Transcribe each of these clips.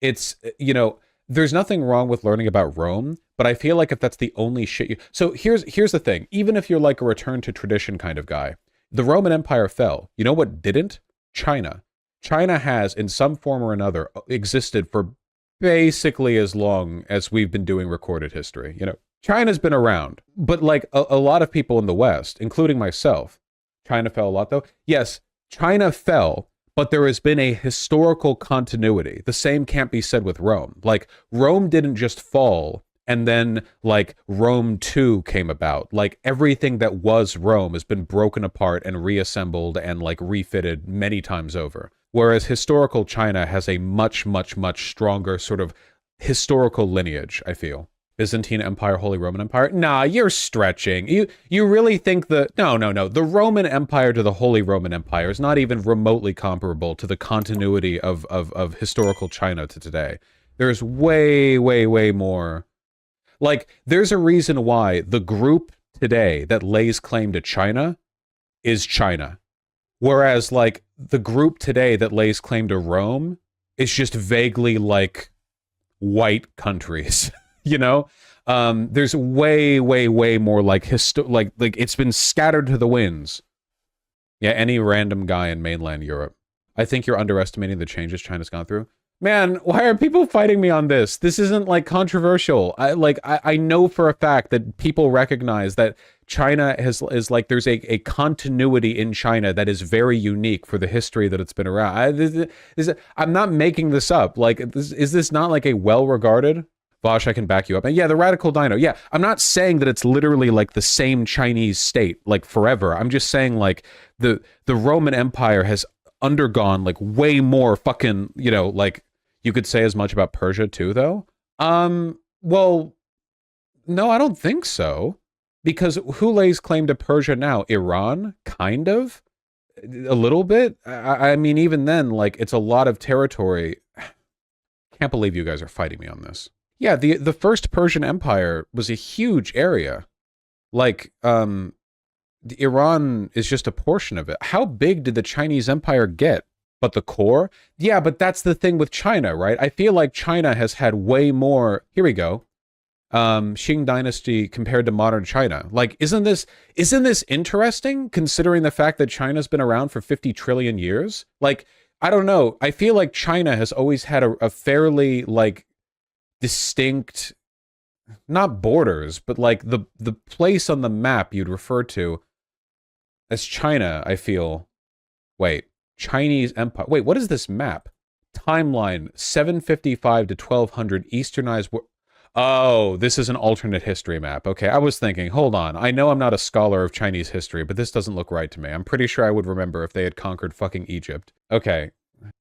it's, you know, there's nothing wrong with learning about Rome, but I feel like if that's the only shit you... So here's the thing. Even if you're like a return to tradition kind of guy, the Roman Empire fell. You know what didn't? China. China has, in some form or another, existed for basically as long as we've been doing recorded history. You know, China's been around, but like a lot of people in the West, including myself, China fell a lot though. Yes, China fell, but there has been a historical continuity. The same can't be said with Rome. Like, Rome didn't just fall and then, like, Rome 2 came about. Like, everything that was Rome has been broken apart and reassembled and, like, refitted many times over. Whereas historical China has a much, much, much stronger sort of historical lineage, I feel. Byzantine Empire, Holy Roman Empire? Nah, you're stretching. You really think No. The Roman Empire to the Holy Roman Empire is not even remotely comparable to the continuity of historical China to today. There's way, way, way more. Like, there's a reason why the group today that lays claim to China is China. Whereas, like, the group today that lays claim to Rome is just vaguely, like, white countries. You know, there's way, way, way more like like it's been scattered to the winds. Yeah, any random guy in mainland Europe. I think you're underestimating the changes China's gone through. Man, why are people fighting me on this? This isn't like controversial. I know for a fact that people recognize that China is like there's a continuity in China that is very unique for the history that it's been around. I'm not making this up. Like, is this not like a well-regarded? Vaush, I can back you up. And yeah, the radical dino. Yeah, I'm not saying that it's literally like the same Chinese state, like forever. I'm just saying like the Roman Empire has undergone like way more fucking, you know, like you could say as much about Persia too, though. Well, no, I don't think so. Because who lays claim to Persia now? Iran? Kind of? A little bit? I mean, even then, like, it's a lot of territory. Can't believe you guys are fighting me on this. Yeah, the first Persian Empire was a huge area. Like, Iran is just a portion of it. How big did the Chinese Empire get? But the core? Yeah, but that's the thing with China, right? I feel like China has had way more... Here we go. Qing Dynasty compared to modern China. Like, isn't this interesting, considering the fact that China's been around for 50 trillion years? Like, I don't know. I feel like China has always had a fairly, like, distinct, not borders, but like the place on the map you'd refer to as China, I feel. Wait, Chinese Empire. Wait, what is this map? Timeline 755 to 1200 Easternized. Oh, this is an alternate history map. Okay, I was thinking, hold on. I know I'm not a scholar of Chinese history, but this doesn't look right to me. I'm pretty sure I would remember if they had conquered fucking Egypt. Okay.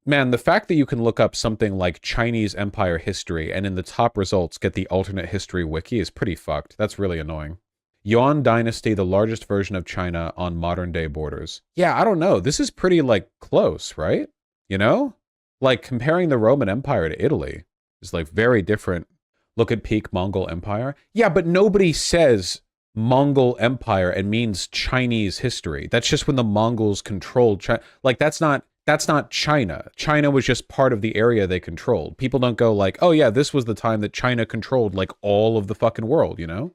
Man, the fact that you can look up something like Chinese Empire history and in the top results get the alternate history wiki is pretty fucked. That's really annoying. Yuan Dynasty, the largest version of China on modern day borders. Yeah, I don't know. This is pretty, like, close, right? You know? Like, comparing the Roman Empire to Italy is, like, very different. Look at peak Mongol Empire. Yeah, but nobody says Mongol Empire and means Chinese history. That's just when the Mongols controlled China. Like, that's not China. China was just part of the area they controlled. People don't go like, oh yeah, this was the time that China controlled like all of the fucking world, you know?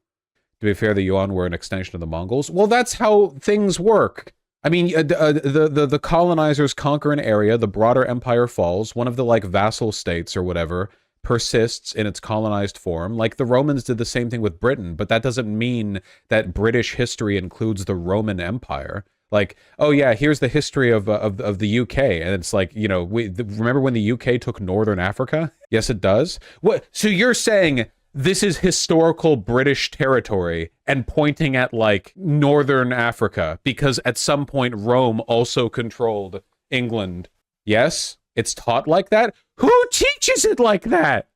To be fair, the Yuan were an extension of the Mongols. Well, that's how things work. I mean, the colonizers conquer an area, the broader empire falls, one of the like vassal states or whatever persists in its colonized form. Like the Romans did the same thing with Britain, but that doesn't mean that British history includes the Roman Empire. Like, oh yeah, here's the history of the UK, and it's like, you know, remember when the UK took Northern Africa? Yes, it does. What? So you're saying this is historical British territory and pointing at like Northern Africa because at some point Rome also controlled England? Yes, it's taught like that. Who teaches it like that?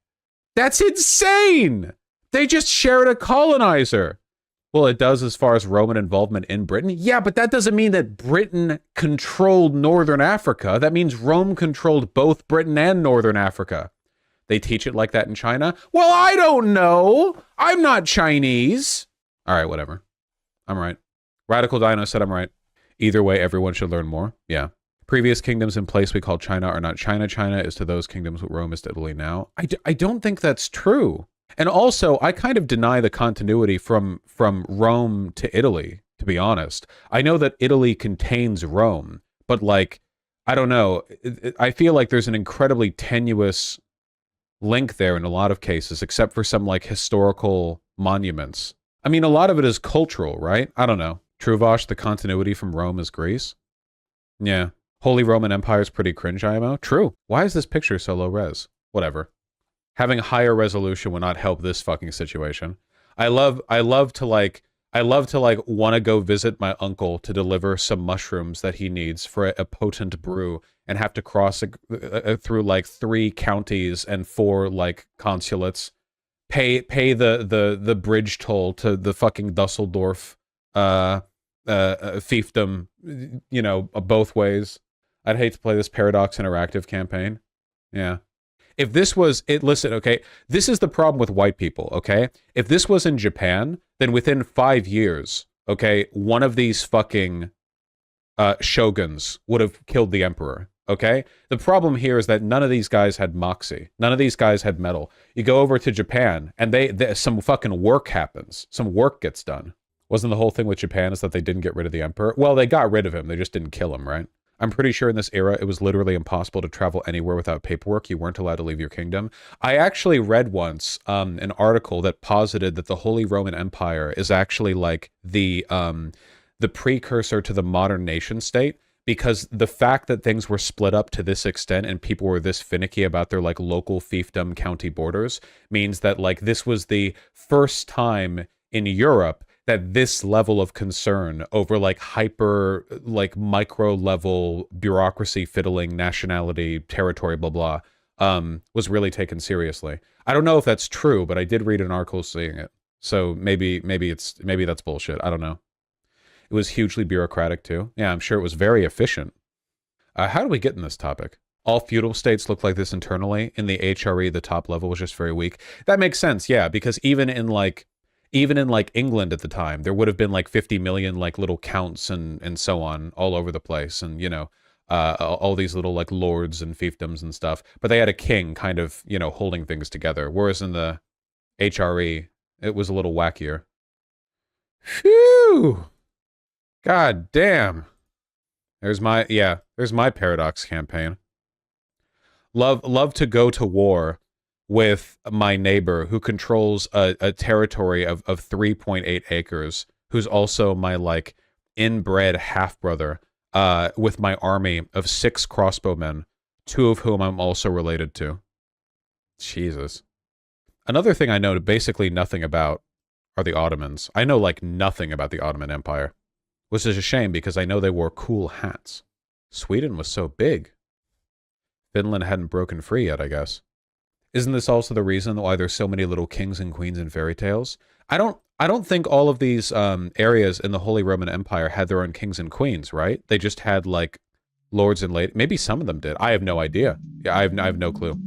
That's insane. They just shared a colonizer. Well, it does as far as Roman involvement in Britain. Yeah, but that doesn't mean that Britain controlled Northern Africa. That means Rome controlled both Britain and Northern Africa. They teach it like that in China? Well, I don't know. I'm not Chinese. All right, whatever. I'm right. Radical Dino said I'm right. Either way, everyone should learn more. Yeah. Previous kingdoms in place we call China are not China. China is to those kingdoms what Rome is to Italy now. I don't think that's true. And also, I kind of deny the continuity from Rome to Italy, to be honest. I know that Italy contains Rome, but like, I don't know. I feel like there's an incredibly tenuous link there in a lot of cases, except for some like historical monuments. I mean, a lot of it is cultural, right? I don't know. True, Vaush, the continuity from Rome is Greece? Yeah. Holy Roman Empire is pretty cringe, IMO. True. Why is this picture so low res? Whatever. Having higher resolution would not help this fucking situation. I love to want to go visit my uncle to deliver some mushrooms that he needs for a potent brew and have to cross through like 3 counties and 4 like consulates, pay the bridge toll to the fucking Dusseldorf fiefdom, you know, both ways. I'd hate to play this Paradox Interactive campaign. Yeah. If this was it, listen, okay, this is the problem with white people, okay? If this was in Japan, then within 5 years, okay, one of these fucking shoguns would have killed the emperor, okay? The problem here is that none of these guys had moxie. None of these guys had metal. You go over to Japan, and some fucking work happens. Some work gets done. Wasn't the whole thing with Japan is that they didn't get rid of the emperor? Well, they got rid of him. They just didn't kill him, right? I'm pretty sure in this era, it was literally impossible to travel anywhere without paperwork. You weren't allowed to leave your kingdom. I actually read once an article that posited that the Holy Roman Empire is actually like the precursor to the modern nation state, because the fact that things were split up to this extent and people were this finicky about their like local fiefdom county borders means that like this was the first time in Europe that this level of concern over like hyper, like micro level bureaucracy, fiddling, nationality, territory, blah, blah, was really taken seriously. I don't know if that's true, but I did read an article saying it. So maybe that's bullshit. I don't know. It was hugely bureaucratic too. Yeah, I'm sure it was very efficient. How do we get in this topic? All feudal states look like this internally. In the HRE, the top level was just very weak. That makes sense, yeah, because even in like England at the time, there would have been like 50 million like little counts and so on all over the place, and you know, all these little like lords and fiefdoms and stuff. But they had a king kind of, you know, holding things together. Whereas in the HRE, it was a little wackier. Phew! God damn. There's my Paradox campaign. Love to go to war with my neighbor who controls a territory of 3.8 acres, who's also my like inbred half-brother, with my army of 6 crossbowmen, 2 of whom I'm also related to. Jesus. Another thing I know basically nothing about are the Ottomans. I know like nothing about the Ottoman Empire, which is a shame because I know they wore cool hats. Sweden was so big. Finland hadn't broken free yet, I guess. Isn't this also the reason why there's so many little kings and queens in fairy tales? I don't think all of these areas in the Holy Roman Empire had their own kings and queens, right? They just had like lords and ladies. Maybe some of them did. I have no idea. Yeah, I have no clue.